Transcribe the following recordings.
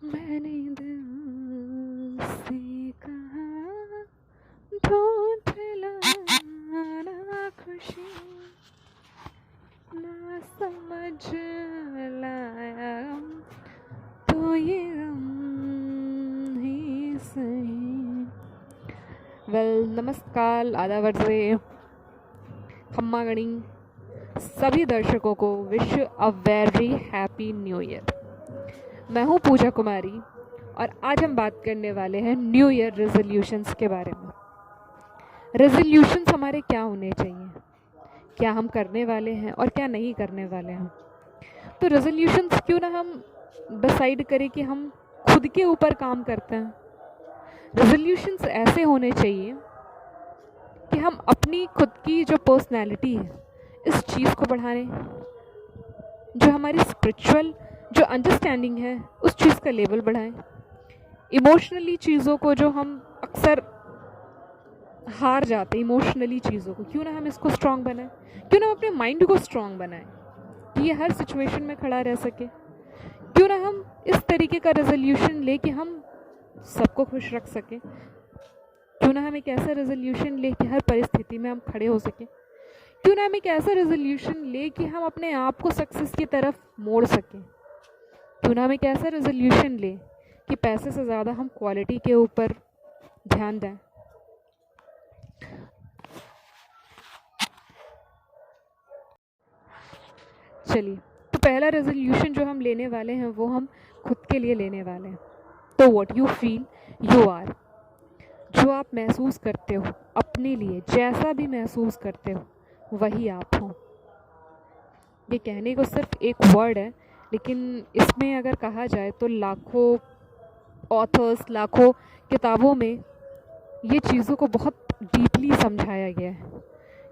मैंने दिल से कहा ढूंढ लाना खुशी ना समझ लाया तो ये गम ही सही। नमस्कार, आदाब अर्ज़े, खम्मा गणी सभी दर्शकों को wish a very happy new year. मैं हूँ पूजा कुमारी और आज हम बात करने वाले हैं न्यू ईयर रेजोल्यूशंस के बारे में। रेजोल्यूशंस हमारे क्या होने चाहिए, क्या हम करने वाले हैं और क्या नहीं करने वाले हैं। तो रेजोल्यूशंस क्यों ना हम डिसाइड करें कि हम खुद के ऊपर काम करते हैं। रेजोल्यूशंस ऐसे होने चाहिए कि हम अपनी खुद की जो पर्सनैलिटी है इस चीज़ को बढ़ाने, जो हमारी स्पिरिचुअल जो अंडरस्टैंडिंग है उस चीज़ का लेवल बढ़ाएं। इमोशनली चीज़ों को जो हम अक्सर हार जाते हैं, इमोशनली चीज़ों को, क्यों ना हम इसको स्ट्रांग बनाएं, क्यों ना हम अपने माइंड को स्ट्रांग बनाएं कि ये हर सिचुएशन में खड़ा रह सके। क्यों ना हम इस तरीके का रेजोल्यूशन ले कि हम सबको खुश रख सकें। क्यों ना हम एक ऐसा रेजोल्यूशन ले कि हर परिस्थिति में हम खड़े हो सकें। क्यों ना हम एक ऐसा रेजोल्यूशन ले कि हम अपने आप को सक्सेस की तरफ मोड़ सकें। क्यों ना हम एक ऐसा रेजोल्यूशन ले कि पैसे से ज़्यादा हम क्वालिटी के ऊपर ध्यान दें। चलिए, तो पहला रेजोल्यूशन जो हम लेने वाले हैं वो हम खुद के लिए लेने वाले हैं। तो what you feel you are, जो आप महसूस करते हो अपने लिए, जैसा भी महसूस करते हो वही आप हो। ये कहने को सिर्फ एक वर्ड है, लेकिन इसमें अगर कहा जाए तो लाखों ऑथर्स, लाखों किताबों में ये चीज़ों को बहुत डीपली समझाया गया है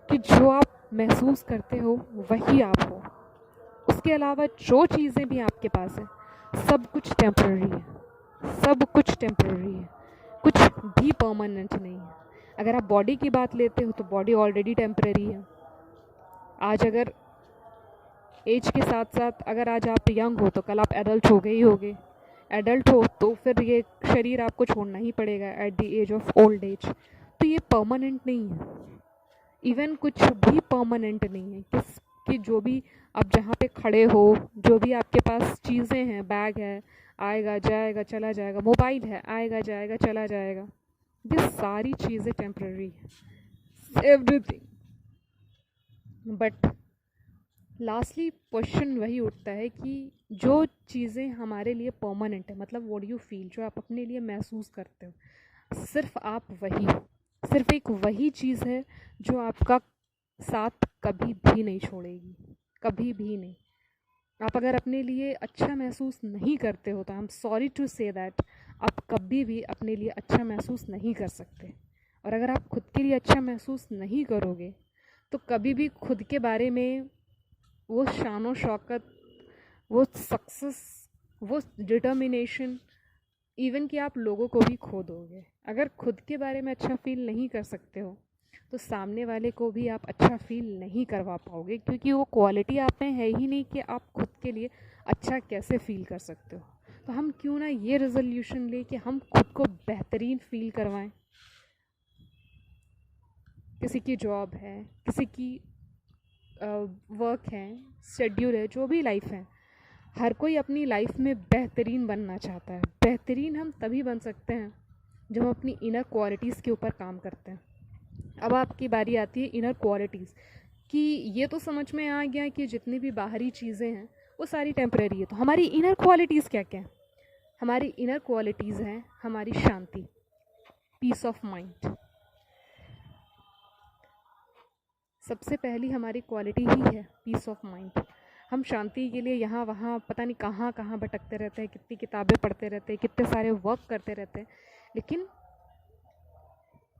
कि जो आप महसूस करते हो वही आप हो। उसके अलावा जो चीज़ें भी आपके पास है सब कुछ टेम्पररी है, सब कुछ टेम्पररी है, कुछ भी परमानेंट नहीं है। अगर आप बॉडी की बात लेते हो तो बॉडी ऑलरेडी टेम्पररी है। आज अगर एज के साथ साथ अगर आज आप यंग हो तो कल आप एडल्ट हो गए ही होगे। एडल्ट हो तो फिर ये शरीर आपको छोड़ना ही पड़ेगा at the age of old age. तो ये परमानेंट नहीं है, इवन कुछ भी परमानेंट नहीं है। कि जो भी आप जहाँ पे खड़े हो, जो भी आपके पास चीज़ें हैं, बैग है आएगा जाएगा चला जाएगा, मोबाइल है आएगा जाएगा चला जाएगा, ये सारी चीज़ें टेम्पररी है, एवरीथिंग। बट लास्टली क्वेश्चन वही उठता है कि जो चीज़ें हमारे लिए परमानेंट है, मतलब व्हाट यू फील, जो आप अपने लिए महसूस करते हो, सिर्फ आप वही हो। सिर्फ एक वही चीज़ है जो आपका साथ कभी भी नहीं छोड़ेगी, कभी भी नहीं। आप अगर अपने लिए अच्छा महसूस नहीं करते हो तो I am sorry to say that आप कभी भी अपने लिए अच्छा महसूस नहीं कर सकते। और अगर आप खुद के लिए अच्छा महसूस नहीं करोगे तो कभी भी खुद के बारे में वो शानो शौकत, वो सक्सेस, वो डिटर्मिनेशन, इवन कि आप लोगों को भी खो दोगे। अगर खुद के बारे में अच्छा फील नहीं कर सकते हो तो सामने वाले को भी आप अच्छा फील नहीं करवा पाओगे, क्योंकि वो क्वालिटी आप में है ही नहीं कि आप खुद के लिए अच्छा कैसे फील कर सकते हो। तो हम क्यों ना ये रेजोल्यूशन ले कि हम खुद को बेहतरीन फील करवाएं। किसी की जॉब है, किसी की वर्क है, शेड्यूल है, जो भी लाइफ है, हर कोई अपनी लाइफ में बेहतरीन बनना चाहता है। बेहतरीन हम तभी बन सकते हैं जब हम अपनी इनर क्वालिटीज़ के ऊपर काम करते हैं। अब आपकी बारी आती है इनर क्वालिटीज़ कि ये तो समझ में आ गया कि जितनी भी बाहरी चीज़ें हैं वो सारी टेम्परेरी है, तो हमारी इनर क्वालिटीज़ क्या क्या है। हमारी इनर क्वालिटीज़ हैं हमारी शांति, पीस ऑफ माइंड। सबसे पहली हमारी क्वालिटी ही है पीस ऑफ माइंड। हम शांति के लिए यहाँ वहाँ पता नहीं कहाँ कहाँ भटकते रहते हैं, कितनी किताबें पढ़ते रहते हैं, कितने सारे वर्क करते रहते हैं, लेकिन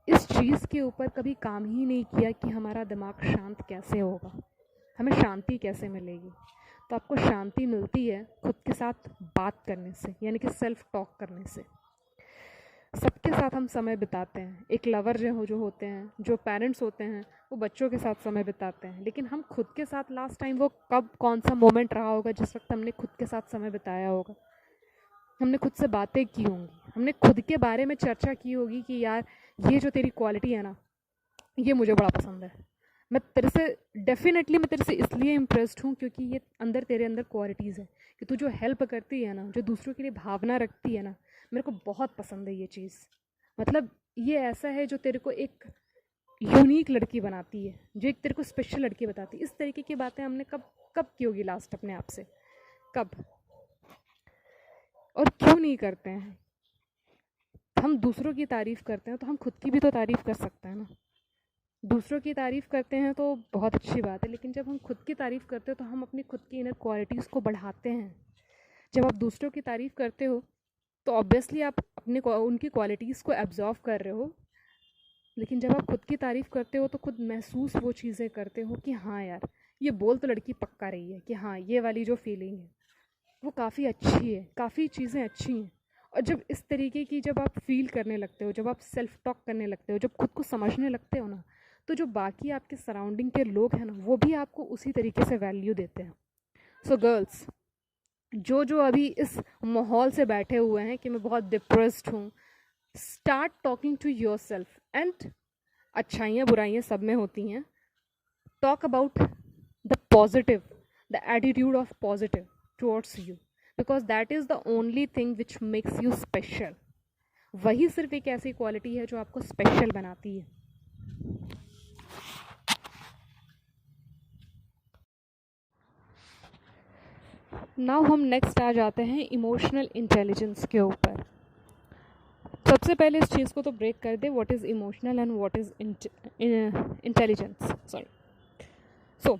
इस चीज़ के ऊपर कभी काम ही नहीं किया कि हमारा दिमाग शांत कैसे होगा, हमें शांति कैसे मिलेगी। तो आपको शांति मिलती है खुद के साथ बात करने से, यानी कि सेल्फ टॉक करने से। सबके साथ हम समय बिताते हैं। एक लवर जो होते हैं, जो पेरेंट्स होते हैं, वो बच्चों के साथ समय बिताते हैं, लेकिन हम खुद के साथ लास्ट टाइम वो कब कौन सा मोमेंट रहा होगा जिस वक्त हमने खुद के साथ समय बिताया होगा। हमने खुद से बातें की होंगी, हमने खुद के बारे में चर्चा की होगी कि यार ये जो तेरी क्वालिटी है ना, ये मुझे बड़ा पसंद है। मैं तेरे से इसलिए इम्प्रेस्ड हूँ क्योंकि ये तेरे अंदर क्वालिटीज़ है कि तू जो हेल्प करती है ना, जो दूसरों के लिए भावना रखती है ना, मेरे को बहुत पसंद है ये चीज़। मतलब ये ऐसा है जो तेरे को एक यूनिक लड़की बनाती है, जो एक तेरे को स्पेशल लड़की बताती है। इस तरीके की बातें हमने कब कब की होगी लास्ट अपने आप से? कब? और क्यों नहीं करते हैं? हम दूसरों की तारीफ़ करते हैं तो हम खुद की भी तो तारीफ़ कर सकते हैं ना। दूसरों की तारीफ़ करते हैं तो बहुत अच्छी बात है, लेकिन जब हम खुद की तारीफ़ करते हैं तो हम अपनी खुद की इनर क्वालिटीज़ को बढ़ाते हैं। जब आप दूसरों की तारीफ़ करते हो तो ऑब्वियसली आप उनकी क्वालिटीज़ को एब्जॉर्व कर रहे हो, लेकिन जब आप खुद की तारीफ़ करते हो तो खुद महसूस वो चीज़ें करते हो कि हाँ यार, ये बोल तो लड़की पक्का रही है कि हाँ, ये वाली जो फीलिंग है वो काफ़ी अच्छी है, काफ़ी चीज़ें अच्छी हैं। और जब इस तरीके की जब आप फील करने लगते हो, जब आप सेल्फ टॉक करने लगते हो, जब खुद को समझने लगते हो ना, तो जो बाकी आपके सराउंडिंग के लोग हैं ना, वो भी आपको उसी तरीके से वैल्यू देते हैं। सो गर्ल्स, जो अभी इस माहौल से बैठे हुए हैं कि मैं बहुत डिप्रेस्ड हूँ, start talking to yourself. And अच्छाइयाँ बुराइयाँ सब में होती हैं। Talk about the positive, the attitude of positive towards you, because that is the only thing which makes you special. वही सिर्फ एक ऐसी क्वालिटी है जो आपको स्पेशल बनाती है। नाउ हम नेक्स्ट आ जाते हैं इमोशनल इंटेलिजेंस के ऊपर। सबसे पहले इस चीज़ को तो ब्रेक कर दे, what is emotional and what is intelligence. Sorry. So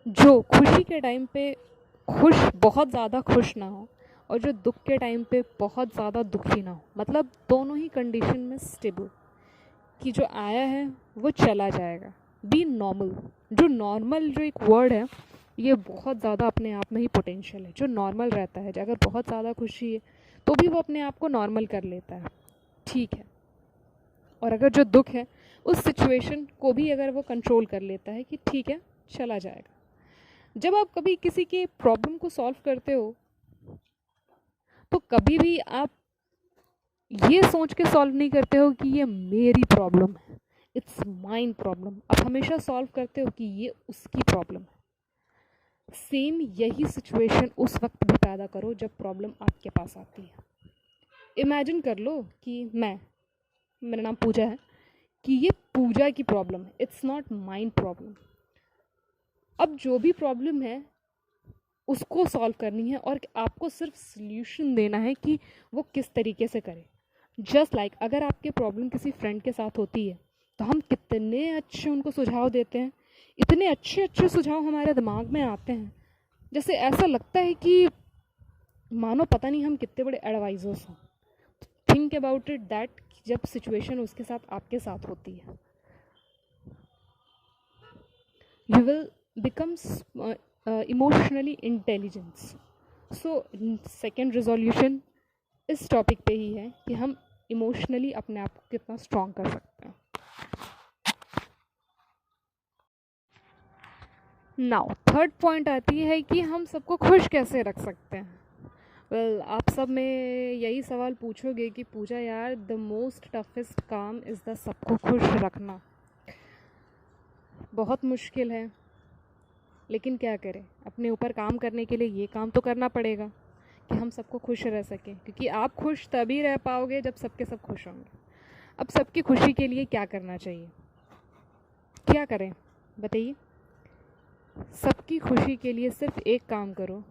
जो खुशी के टाइम पे बहुत ज़्यादा खुश ना हो, और जो दुख के टाइम पे बहुत ज़्यादा दुखी ना हो, मतलब दोनों ही कंडीशन में स्टेबल, कि जो आया है वो चला जाएगा। B normal. जो नॉर्मल जो एक वर्ड है, ये बहुत ज़्यादा अपने आप में ही पोटेंशियल है। जो नॉर्मल रहता है, अगर बहुत ज़्यादा खुशी है तो भी वो अपने आप को नॉर्मल कर लेता है, ठीक है। और अगर जो दुख है, उस सिचुएशन को भी अगर वो कंट्रोल कर लेता है कि ठीक है, चला जाएगा। जब आप कभी किसी के प्रॉब्लम को सॉल्व करते हो तो कभी भी आप ये सोच के सॉल्व नहीं करते हो कि ये मेरी प्रॉब्लम है, इट्स माइन प्रॉब्लम। आप हमेशा सॉल्व करते हो कि ये उसकी प्रॉब्लम है। सेम यही सिचुएशन उस वक्त भी पैदा करो जब प्रॉब्लम आपके पास आती है। इमेजिन कर लो कि मेरा नाम पूजा है, कि ये पूजा की प्रॉब्लम है, इट्स नॉट माइन प्रॉब्लम। अब जो भी प्रॉब्लम है उसको सॉल्व करनी है और आपको सिर्फ सल्यूशन देना है कि वो किस तरीके से करे। जस्ट लाइक अगर आपके प्रॉब्लम किसी फ्रेंड के साथ होती है तो हम कितने अच्छे उनको सुझाव देते हैं, इतने अच्छे अच्छे सुझाव हमारे दिमाग में आते हैं, जैसे ऐसा लगता है कि मानो पता नहीं हम कितने बड़े एडवाइजर्स हों। थिंक अबाउट इट दैट जब सिचुएशन उसके साथ आपके साथ होती है, you will become emotionally intelligence. So second resolution इस टॉपिक पे ही है कि हम इमोशनली अपने आप को कितना स्ट्रॉन्ग कर सकते हैं। नाउ थर्ड पॉइंट आती है कि हम सबको खुश कैसे रख सकते हैं। वेल आप सब में यही सवाल पूछोगे कि पूजा यार, द मोस्ट टफेस्ट काम इज़ द सबको खुश रखना। बहुत मुश्किल है, लेकिन क्या करें, अपने ऊपर काम करने के लिए ये काम तो करना पड़ेगा कि हम सबको खुश रह सकें, क्योंकि आप खुश तभी रह पाओगे जब सबके सब खुश होंगे। अब सबकी खुशी के लिए क्या करना चाहिए, क्या करें बताइए? सबकी खुशी के लिए सिर्फ एक काम करो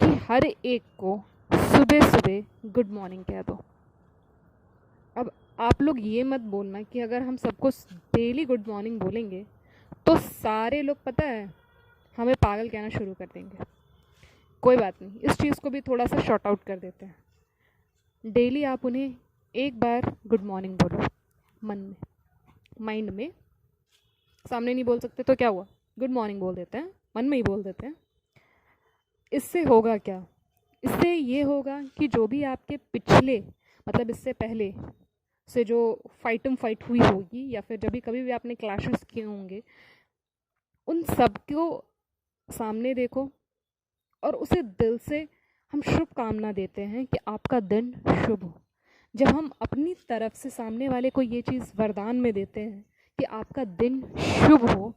कि हर एक को सुबह सुबह गुड मॉर्निंग कह दो। अब आप लोग ये मत बोलना कि अगर हम सबको डेली गुड मॉर्निंग बोलेंगे तो सारे लोग पता है हमें पागल कहना शुरू कर देंगे। कोई बात नहीं, इस चीज़ को भी थोड़ा सा शॉर्ट आउट कर देते हैं। डेली आप उन्हें एक बार गुड मॉर्निंग बोलो, मन में, माइंड में। सामने नहीं बोल सकते तो क्या हुआ, गुड मॉर्निंग बोल देते हैं, मन में ही बोल देते हैं। इससे होगा क्या? इससे ये होगा कि जो भी आपके पिछले, मतलब इससे पहले से जो फाइट हुई होगी, या फिर जब भी कभी भी आपने क्लैशेस किए होंगे, उन सब को सामने देखो और उसे दिल से हम शुभ कामना देते हैं कि आपका दिन शुभ हो। जब हम अपनी तरफ से सामने वाले को ये चीज़ वरदान में देते हैं कि आपका दिन शुभ हो,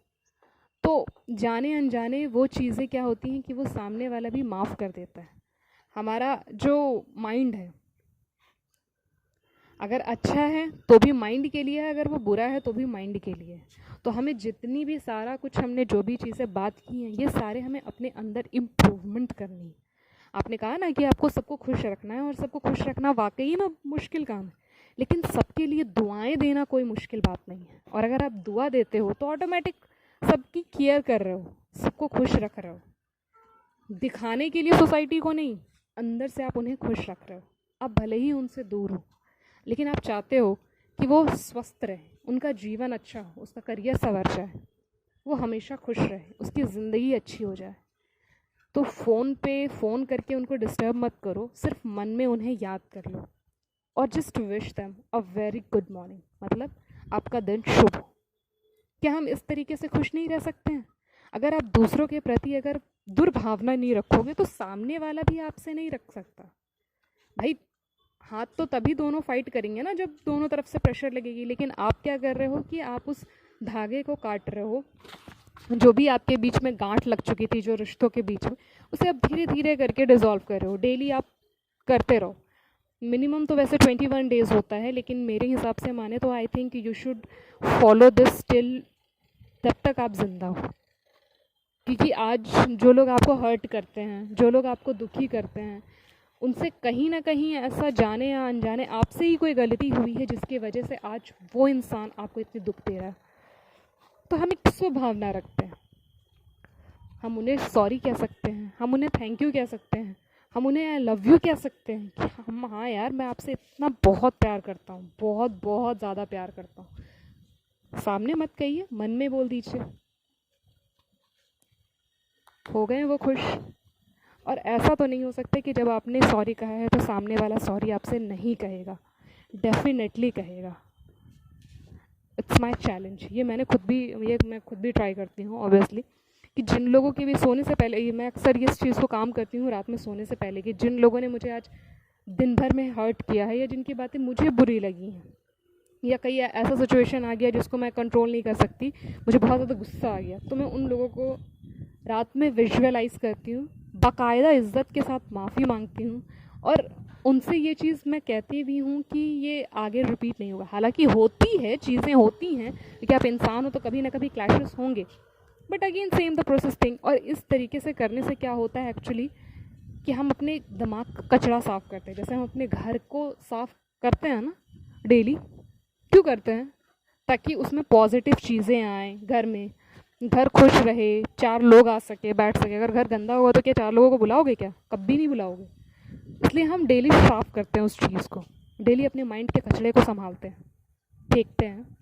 तो जाने अनजाने वो चीज़ें क्या होती हैं कि वो सामने वाला भी माफ़ कर देता है। हमारा जो माइंड है, अगर अच्छा है तो भी माइंड के लिए है, अगर वो बुरा है तो भी माइंड के लिए है। तो हमें जितनी भी सारा कुछ हमने जो भी चीज़ें बात की हैं, ये सारे हमें अपने अंदर इम्प्रूवमेंट करनी है। आपने कहा ना कि आपको सबको खुश रखना है, और सबको खुश रखना वाकई में मुश्किल काम है, लेकिन सबके लिए दुआएं देना कोई मुश्किल बात नहीं है। और अगर आप दुआ देते हो तो ऑटोमेटिक सबकी केयर कर रहे हो, सबको खुश रख रहे हो, दिखाने के लिए सोसाइटी को नहीं, अंदर से आप उन्हें खुश रख रहे हो। आप भले ही उनसे दूर हो, लेकिन आप चाहते हो कि वो स्वस्थ रहे, उनका जीवन अच्छा हो, उसका करियर संवर जाए, वो हमेशा खुश रहे, उसकी ज़िंदगी अच्छी हो जाए। तो फ़ोन करके उनको डिस्टर्ब मत करो, सिर्फ मन में उन्हें याद कर लो और just wish them a very good morning, मतलब आपका दिन शुभ हो। क्या हम इस तरीके से खुश नहीं रह सकते हैं? अगर आप दूसरों के प्रति अगर दुर्भावना नहीं रखोगे तो सामने वाला भी आपसे नहीं रख सकता भाई। हाथ तो तभी दोनों फाइट करेंगे ना, जब दोनों तरफ से प्रेशर लगेगी। लेकिन आप क्या कर रहे हो कि आप उस धागे को काट रहे हो, जो भी आपके बीच में गांठ लग चुकी थी, जो रिश्तों के बीच में, उसे आप धीरे धीरे करके डिसॉल्व कर रहे हो। डेली आप करते रहो। मिनिमम तो वैसे 21 डेज़ होता है, लेकिन मेरे हिसाब से माने तो I think you should follow this till तब तक आप जिंदा हो। क्योंकि आज जो लोग आपको हर्ट करते हैं, जो लोग आपको दुखी करते हैं, उनसे कहीं ना कहीं ऐसा जाने या अनजाने आपसे ही कोई गलती हुई है जिसकी वजह से आज वो इंसान आपको इतनी दुख दे रहा है। तो हम एक स्वभावना रखते हैं, हम उन्हें सॉरी कह सकते हैं, हम उन्हें थैंक यू कह सकते हैं, हम उन्हें आई लव यू कह सकते हैं कि हम, हाँ यार मैं आपसे इतना बहुत प्यार करता हूँ, बहुत बहुत ज़्यादा प्यार करता हूँ। सामने मत कहिए, मन में बोल दीजिए। हो गए वो खुश। और ऐसा तो नहीं हो सकता कि जब आपने सॉरी कहा है तो सामने वाला सॉरी आपसे नहीं कहेगा, डेफिनेटली कहेगा। It's my challenge. ये मैं खुद भी ट्राई करती हूँ ऑब्वियसली, कि जिन लोगों की भी सोने से पहले, मैं अक्सर इस चीज़ को काम करती हूँ रात में सोने से पहले, कि जिन लोगों ने मुझे आज दिन भर में हर्ट किया है या जिनकी बातें मुझे बुरी लगी हैं, या कहीं ऐसा सिचुएशन आ गया जिसको मैं कंट्रोल नहीं कर सकती, मुझे बहुत ज़्यादा गुस्सा आ गया, तो मैं उन लोगों को रात में विजुअलाइज़ करती हूँ, बाकायदा इज़्ज़त के साथ माफ़ी मांगती हूँ, और उनसे ये चीज़ मैं कहती भी हूँ कि ये आगे रिपीट नहीं होगा। हालांकि होती है, चीज़ें होती हैं, क्योंकि आप इंसान हो तो कभी ना कभी क्लैशेस होंगे, but again same the process thing. और इस तरीके से करने से क्या होता है एक्चुअली, कि हम अपने दिमाग का कचरा साफ़ करते हैं। जैसे हम अपने घर को साफ़ करते हैं ना डेली, क्यों करते हैं? ताकि उसमें पॉजिटिव चीज़ें आएँ घर में, घर खुश रहे, 4 लोग आ सके, बैठ सके। अगर घर गंदा होगा तो क्या 4 लोगों को बुलाओगे? क्या कभी नहीं बुलाओगे। इसलिए हम डेली साफ़ करते हैं उस चीज़ को, डेली अपने माइंड के कचरे को संभालते हैं, फेंकते हैं,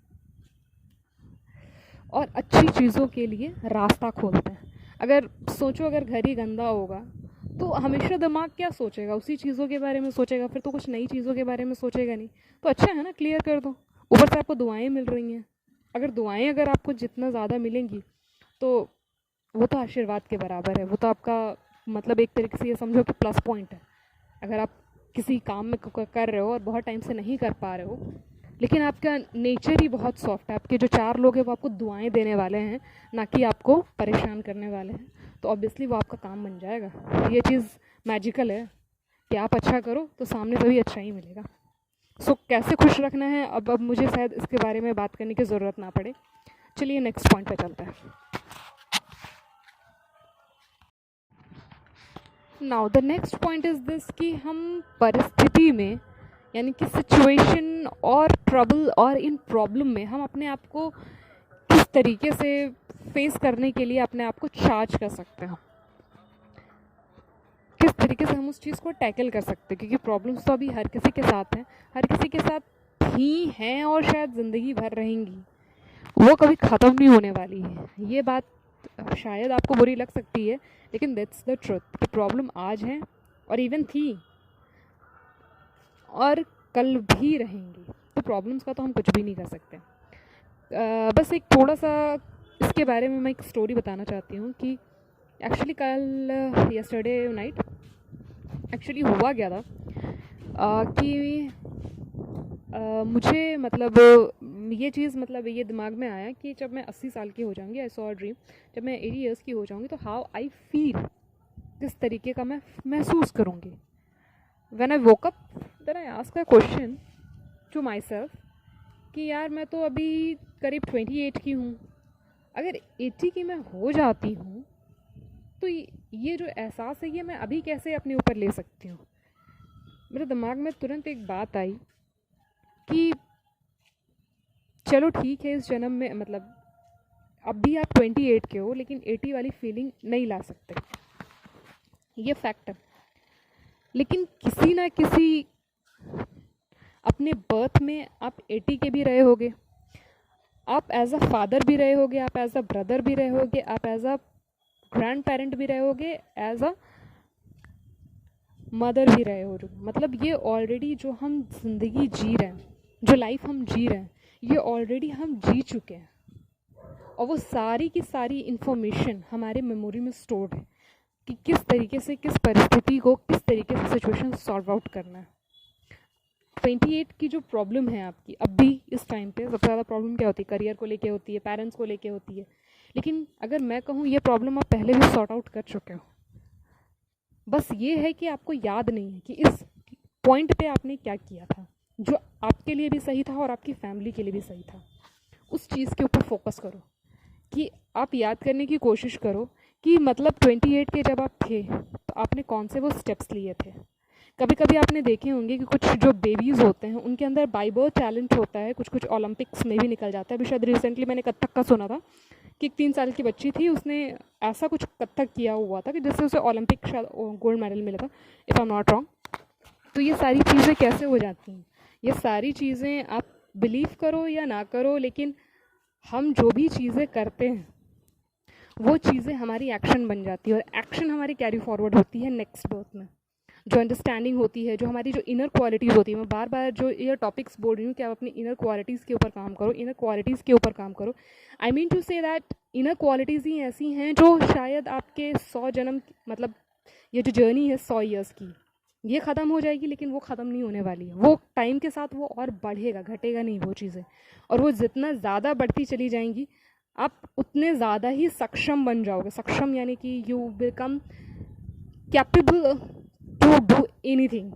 और अच्छी चीज़ों के लिए रास्ता खोलते हैं। अगर सोचो, अगर घर ही गंदा होगा तो हमेशा दिमाग क्या सोचेगा? उसी चीज़ों के बारे में सोचेगा, फिर तो कुछ नई चीज़ों के बारे में सोचेगा नहीं। तो अच्छा है ना, क्लियर कर दो। ऊपर से आपको दुआएं मिल रही हैं। अगर आपको जितना ज़्यादा मिलेंगी तो वो तो आशीर्वाद के बराबर है। वो तो आपका मतलब एक तरीके से ये समझो कि प्लस पॉइंट है। अगर आप किसी काम में कर रहे हो और बहुत टाइम से नहीं कर पा रहे हो, लेकिन आपका नेचर ही बहुत सॉफ्ट है, आपके जो 4 लोग हैं वो आपको दुआएं देने वाले हैं, ना कि आपको परेशान करने वाले हैं, तो ऑब्वियसली वो आपका काम बन जाएगा। ये चीज़ मैजिकल है कि आप अच्छा करो तो सामने से भी अच्छा ही मिलेगा। सो कैसे खुश रखना है, अब मुझे शायद इसके बारे में बात करने की ज़रूरत ना पड़े। चलिए नेक्स्ट पॉइंट पे चलते हैं। Now the next point is this, कि हम परिस्थिति में, यानी कि सिचुएशन और ट्रबल और इन प्रॉब्लम में हम अपने आप को किस तरीके से फेस करने के लिए अपने आप को चार्ज कर सकते हैं, किस तरीके से हम उस चीज़ को टैकल कर सकते हैं। क्योंकि प्रॉब्लम्स तो अभी हर किसी के साथ हैं, हर किसी के साथ ही हैं, और शायद ज़िंदगी भर रहेंगी, वो कभी ख़त्म नहीं होने वाली है। ये बात शायद आपको बुरी लग सकती है, लेकिन दैट्स द ट्रुथ कि प्रॉब्लम आज है और इवन थी और कल भी रहेंगी। तो प्रॉब्लम्स का तो हम कुछ भी नहीं कर सकते। बस एक थोड़ा सा इसके बारे में मैं एक स्टोरी बताना चाहती हूँ कि एक्चुअली कल यस्टरडे नाइट एक्चुअली हुआ क्या था कि मुझे मतलब ये चीज़ मतलब ये दिमाग में आया कि जब मैं 80 साल की हो जाऊंगी, आई सॉ अ ड्रीम, जब मैं 80 ईयर्स की हो जाऊंगी तो हाउ आई फील, किस तरीके का मैं महसूस करूँगी. When I woke up then I ask a question to my self कि यार मैं तो अभी करीब 28 की हूँ, अगर 80 की मैं हो जाती हूँ तो ये जो एहसास है ये मैं अभी कैसे अपने ऊपर ले सकती हूँ. मेरे दिमाग में तुरंत एक बात आई कि चलो ठीक है, इस जन्म में मतलब अब भी आप 28 के हो लेकिन 80 वाली फीलिंग नहीं ला सकते, ये फैक्ट है. लेकिन किसी ना किसी अपने बर्थ में आप 80 के भी रहे होगे, आप एज अ फादर भी रहे होगे, आप एज अ ब्रदर भी रहे होगे, आप एज अ ग्रैंड पेरेंट भी रहे होगे, एज अ मदर भी रहे होगे. मतलब ये ऑलरेडी जो हम जिंदगी जी रहे हैं, जो लाइफ हम जी रहे हैं, ये ऑलरेडी हम जी चुके हैं. और वो सारी की सारी इंफॉर्मेशन हमारे मेमोरी में स्टोर्ड है कि किस तरीके से, किस परिस्थिति को, किस तरीके से सिचुएशन सॉल्व आउट करना है. 28 की जो प्रॉब्लम है आपकी अभी इस टाइम पे, सबसे ज़्यादा प्रॉब्लम क्या होती है? करियर को लेके होती है, पेरेंट्स को लेके होती है. लेकिन अगर मैं कहूँ ये प्रॉब्लम आप पहले भी सॉर्ट आउट कर चुके हो, बस ये है कि आपको याद नहीं है कि इस पॉइंट पे आपने क्या किया था जो आपके लिए भी सही था और आपकी फैमिली के लिए भी सही था. उस चीज़ के ऊपर फोकस करो कि आप याद करने की कोशिश करो कि मतलब 28 के जब आप थे तो आपने कौन से वो स्टेप्स लिए थे. कभी कभी आपने देखे होंगे कि कुछ जो बेबीज़ होते हैं उनके अंदर बाय बर्थ टैलेंट होता है, कुछ कुछ ओलंपिक्स में भी निकल जाता है. अभी शायद रिसेंटली मैंने कथक का सुना था कि एक 3 साल की बच्ची थी, उसने ऐसा कुछ कथक किया हुआ था कि जिससे उसे ओलंपिक शायद गोल्ड मेडल मिला था, if I am not wrong. तो ये सारी चीज़ें कैसे हो जाती हैं? ये सारी चीज़ें आप बिलीव करो या ना करो, लेकिन हम जो भी चीज़ें करते हैं वो चीज़ें हमारी एक्शन बन जाती है और एक्शन हमारी कैरी फॉरवर्ड होती है नेक्स्ट बर्थ में. जो अंडरस्टैंडिंग होती है, जो हमारी जो इनर क्वालिटीज़ होती है, मैं बार बार जो ये टॉपिक्स बोल रही हूँ कि आप अपनी इनर क्वालिटीज़ के ऊपर काम करो, इनर क्वालिटीज़ के ऊपर काम करो. I mean to say that inner qualities ही ऐसी हैं जो शायद आपके 100 जन्म, मतलब ये जो जर्नी है 100 ईयर्स की, ये ख़त्म हो जाएगी लेकिन वो ख़त्म नहीं होने वाली है. वो टाइम के साथ वो और बढ़ेगा, घटेगा नहीं वो चीज़ें. और वो जितना ज़्यादा बढ़ती चली जाएंगी आप उतने ज़्यादा ही सक्षम बन जाओगे. सक्षम यानी कि you become capable to do anything.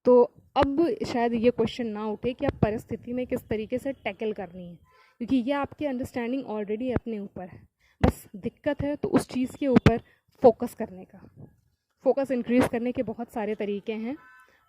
तो अब शायद ये क्वेश्चन ना उठे कि आप परिस्थिति में किस तरीके से टैकल करनी है, क्योंकि ये आपकी अंडरस्टैंडिंग ऑलरेडी अपने ऊपर है. बस दिक्कत है तो उस चीज़ के ऊपर फोकस करने का. फोकस इंक्रीज़ करने के बहुत सारे तरीके हैं,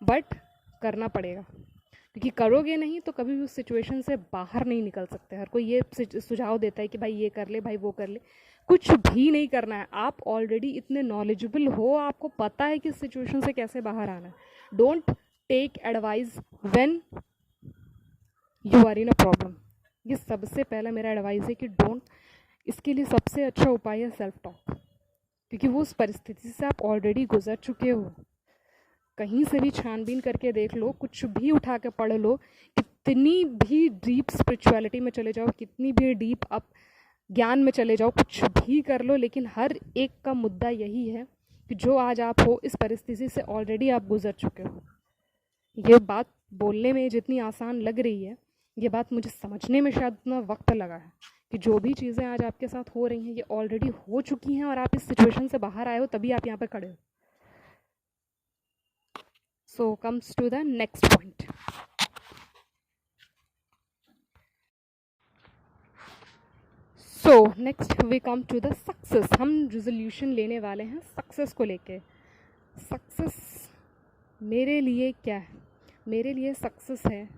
बट करना पड़ेगा, क्योंकि करोगे नहीं तो कभी भी उस सिचुएशन से बाहर नहीं निकल सकते. हर कोई ये सुझाव देता है कि भाई ये कर ले, भाई वो कर ले. कुछ भी नहीं करना है. आप ऑलरेडी इतने नॉलेजेबल हो, आपको पता है कि इस सिचुएशन से कैसे बाहर आना है. Don't take advice when you are in a problem. ये सबसे पहला मेरा एडवाइस है कि डोंट. इसके लिए सबसे अच्छा उपाय है सेल्फ टॉक, क्योंकि वो उस परिस्थिति से आप ऑलरेडी गुजर चुके हो. कहीं से भी छानबीन करके देख लो, कुछ भी उठा के पढ़ लो, कितनी भी डीप स्पिरिचुअलिटी में चले जाओ, कितनी भी डीप आप ज्ञान में चले जाओ, कुछ भी कर लो, लेकिन हर एक का मुद्दा यही है कि जो आज आप हो इस परिस्थिति से ऑलरेडी आप गुजर चुके हो. ये बात बोलने में जितनी आसान लग रही है, ये बात मुझे समझने में शायद उतना वक्त लगा है कि जो भी चीज़ें आज आपके साथ हो रही हैं ये ऑलरेडी हो चुकी हैं और आप इस सिचुएशन से बाहर आए हो तभी आप यहाँ पर खड़े हो. So comes to the next point. So next we come to the success. हम resolution लेने वाले हैं सक्सेस को लेके. सक्सेस मेरे लिए क्या है? मेरे लिए सक्सेस है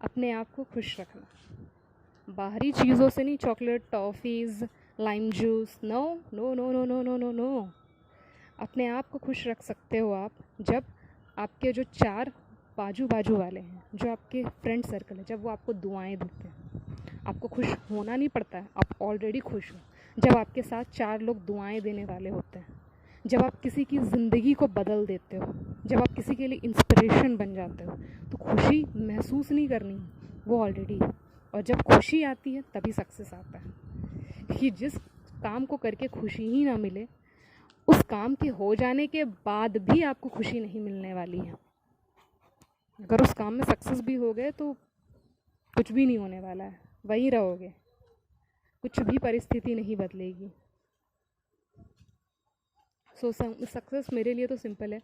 अपने आप को खुश रखना. बाहरी चीज़ों से नहीं, chocolate, toffees, lime juice, no no no no no no no no. अपने आप को खुश रख सकते हो आप जब आपके जो 4 बाजू वाले हैं, जो आपके फ्रेंड सर्कल है, जब वो आपको दुआएं देते हैं. आपको खुश होना नहीं पड़ता है, आप ऑलरेडी खुश हो. जब आपके साथ 4 लोग दुआएं देने वाले होते हैं, जब आप किसी की ज़िंदगी को बदल देते हो, जब आप किसी के लिए इंस्पिरेशन बन जाते हो, तो खुशी महसूस नहीं करनी है, वो ऑलरेडी है. और जब खुशी आती है तभी सक्सेस आता है. कि जिस काम को करके खुशी ही ना मिले उस काम के हो जाने के बाद भी आपको खुशी नहीं मिलने वाली है। अगर उस काम में सक्सेस भी हो गए तो कुछ भी नहीं होने वाला है, वहीं रहोगे, कुछ भी परिस्थिति नहीं बदलेगी। सो सक्सेस मेरे लिए तो सिंपल है,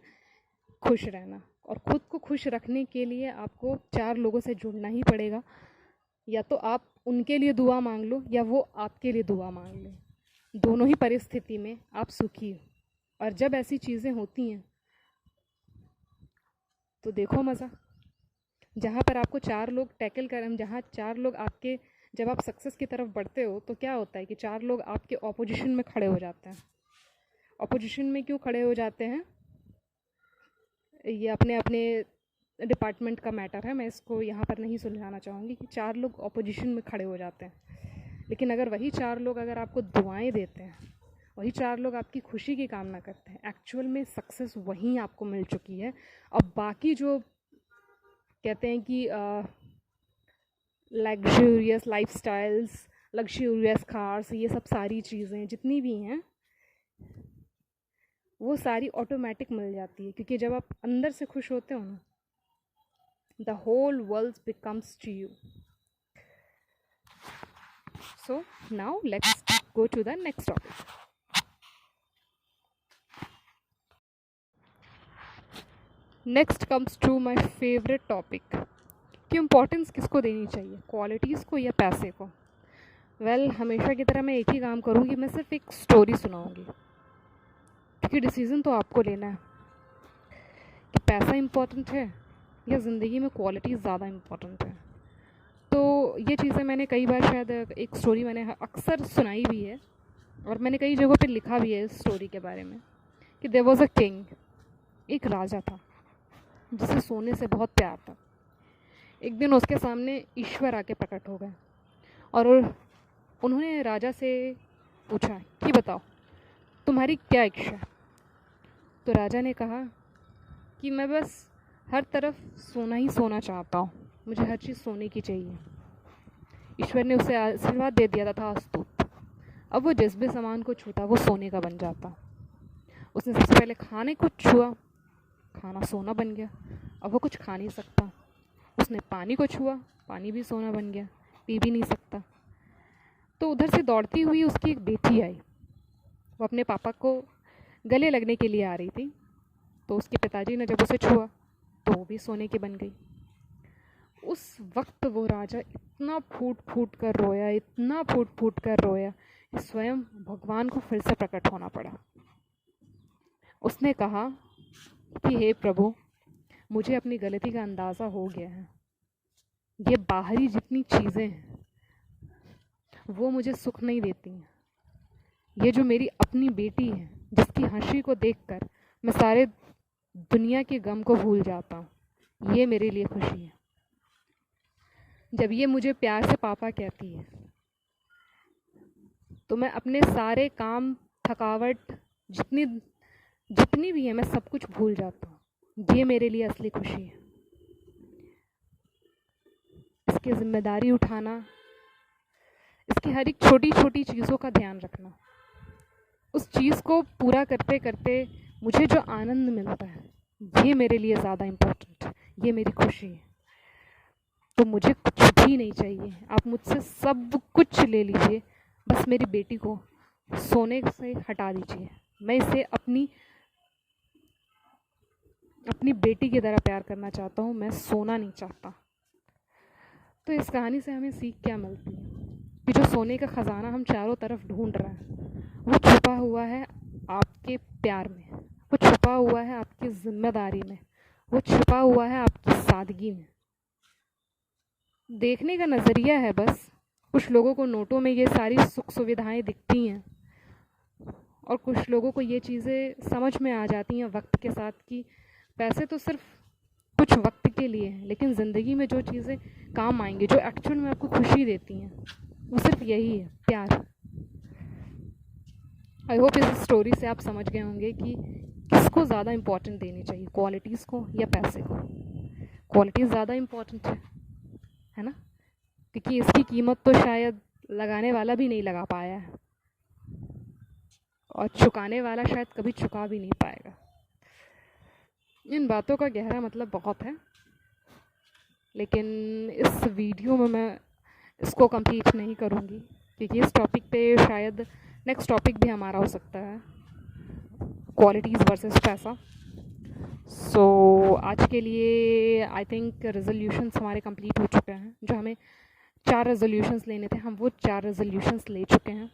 खुश रहना। और ख़ुद को खुश रखने के लिए आपको 4 लोगों से जुड़ना ही पड़ेगा। या तो आप उनके लिए दुआ मांग लो या वो आपके लिए दुआ मांग लें। दोनों ही परिस्थिति में आप सुखी हो। और जब ऐसी चीज़ें होती हैं तो देखो मज़ा, जहाँ पर आपको 4 लोग टैकल करें, जहाँ 4 लोग आपके, जब आप सक्सेस की तरफ बढ़ते हो तो क्या होता है कि 4 लोग आपके ऑपोजिशन में खड़े हो जाते हैं। ऑपोजिशन में क्यों खड़े हो जाते हैं, ये अपने अपने डिपार्टमेंट का मैटर है, मैं इसको यहाँ पर नहीं सुलझाना चाहूँगी कि 4 लोग ऑपोजिशन में खड़े हो जाते हैं। लेकिन अगर वही 4 लोग अगर आपको दुआएं देते हैं, वही 4 लोग आपकी खुशी की कामना करते हैं, एक्चुअल में सक्सेस वहीं आपको मिल चुकी है। अब बाकी जो कहते हैं कि लग्जूरियस लाइफस्टाइल्स, लग्जूरियस कार्स, ये सब सारी चीज़ें जितनी भी हैं वो सारी ऑटोमेटिक मिल जाती है, क्योंकि जब आप अंदर से खुश होते हो ना, the whole world becomes to you. So now let's go to the next topic. Next comes to my favorite topic कि इम्पोर्टेंस किसको देनी चाहिए, क्वालिटीज़ को या पैसे को। वेल, हमेशा की तरह मैं एक ही काम करूँगी, मैं सिर्फ एक स्टोरी सुनाऊँगी, क्योंकि डिसीज़न तो आपको लेना है कि पैसा इम्पोर्टेंट है या ज़िंदगी में क्वालिटी ज़्यादा इम्पोर्टेंट है। तो ये चीज़ें मैंने कई बार, शायद एक स्टोरी मैंने अक्सर सुनाई भी है और मैंने कई जगहों पे लिखा भी है इस स्टोरी के बारे में कि देयर वाज अ किंग, एक राजा था जिसे सोने से बहुत प्यार था। एक दिन उसके सामने ईश्वर आके प्रकट हो गए और उन्होंने राजा से पूछा कि बताओ तुम्हारी क्या इच्छा है। तो राजा ने कहा कि मैं बस हर तरफ सोना ही सोना चाहता हूँ, मुझे हर चीज़ सोने की चाहिए। ईश्वर ने उसे आशीर्वाद दे दिया था अस्तुत। अब वो जिस भी सामान को छूता वो सोने का बन जाता। उसने सबसे पहले खाने को छुआ, खाना सोना बन गया, अब वो कुछ खा नहीं सकता। उसने पानी को छुआ, पानी भी सोना बन गया, पी भी नहीं सकता। तो उधर से दौड़ती हुई उसकी एक बेटी आई, वो अपने पापा को गले लगने के लिए आ रही थी। तो उसके पिताजी ने जब उसे छुआ तो वो भी सोने की बन गई। उस वक्त वो राजा इतना फूट फूट कर रोया, इतना फूट फूट कर रोया कि स्वयं भगवान को फिर से प्रकट होना पड़ा। उसने कहा कि हे प्रभु, मुझे अपनी गलती का अंदाज़ा हो गया है। ये बाहरी जितनी चीज़ें हैं वो मुझे सुख नहीं देती हैं। ये जो मेरी अपनी बेटी है जिसकी हंसी को देखकर मैं सारे दुनिया के गम को भूल जाता हूँ, ये मेरे लिए खुशी है। जब ये मुझे प्यार से पापा कहती है तो मैं अपने सारे काम, थकावट, जितनी भी है, मैं सब कुछ भूल जाता हूँ। ये मेरे लिए असली खुशी है। इसकी जिम्मेदारी उठाना, इसकी हर एक छोटी छोटी चीज़ों का ध्यान रखना, उस चीज़ को पूरा करते करते मुझे जो आनंद मिलता है, ये मेरे लिए ज़्यादा इम्पोर्टेंट है, ये मेरी खुशी है। तो मुझे कुछ भी नहीं चाहिए, आप मुझसे सब कुछ ले लीजिए, बस मेरी बेटी को सोने से हटा दीजिए। मैं इसे अपनी बेटी की तरह प्यार करना चाहता हूँ, मैं सोना नहीं चाहता। तो इस कहानी से हमें सीख क्या मिलती है कि जो सोने का ख़जाना हम चारों तरफ ढूंढ रहे हैं वो छुपा हुआ है आपके प्यार में, वो छुपा हुआ है आपकी जिम्मेदारी में, वो छुपा हुआ है आपकी सादगी में। देखने का नज़रिया है बस। कुछ लोगों को नोटों में ये सारी सुख सुविधाएं दिखती हैं और कुछ लोगों को ये चीज़ें समझ में आ जाती हैं वक्त के साथ कि पैसे तो सिर्फ कुछ वक्त के लिए हैं, लेकिन ज़िंदगी में जो चीज़ें काम आएंगी, जो एक्चुअल में आपको खुशी देती हैं, वो सिर्फ यही है, प्यार। आई होप इस स्टोरी से आप समझ गए होंगे कि किसको ज़्यादा इम्पोर्टेंट देनी चाहिए, क्वालिटीज़ को या पैसे को। क्वालिटीज़ ज़्यादा इम्पोर्टेंट है ना, क्योंकि इसकी कीमत तो शायद लगाने वाला भी नहीं लगा पाया है। और चुकाने वाला शायद कभी चुका भी नहीं पाएगा। इन बातों का गहरा मतलब बहुत है, लेकिन इस वीडियो में मैं इसको कंप्लीट नहीं करूँगी, क्योंकि इस टॉपिक पे शायद नेक्स्ट टॉपिक भी हमारा हो सकता है, क्वालिटीज़ वर्सेस पैसा। सो आज के लिए आई थिंक रेजोल्यूशंस हमारे कंप्लीट हो चुके हैं। जो हमें 4 रेजोल्यूशंस लेने थे, हम वो 4 रेजोल्यूशंस ले चुके हैं।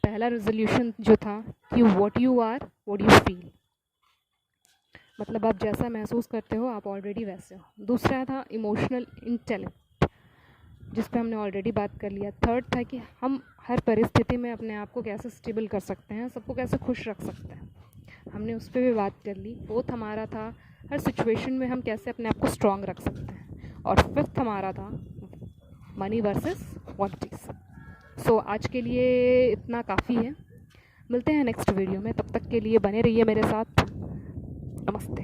पहला रेजोल्यूशन जो था कि what you are what you feel, मतलब आप जैसा महसूस करते हो आप ऑलरेडी वैसे हो। दूसरा था इमोशनल इंटेलेक्ट, जिस पे हमने ऑलरेडी बात कर लिया। थर्ड था कि हम हर परिस्थिति में अपने आप को कैसे स्टेबल कर सकते हैं, सबको कैसे खुश रख सकते हैं, हमने उस पर भी बात कर ली। फोर्थ हमारा था हर सिचुएशन में हम कैसे अपने आप को स्ट्रॉन्ग रख सकते हैं। और फिफ्थ हमारा था मनी वर्सेस क्वालिटीज़। सो आज के लिए इतना काफ़ी है। मिलते हैं नेक्स्ट वीडियो में, तब तक के लिए बने रहिए मेरे साथ। नमस्ते।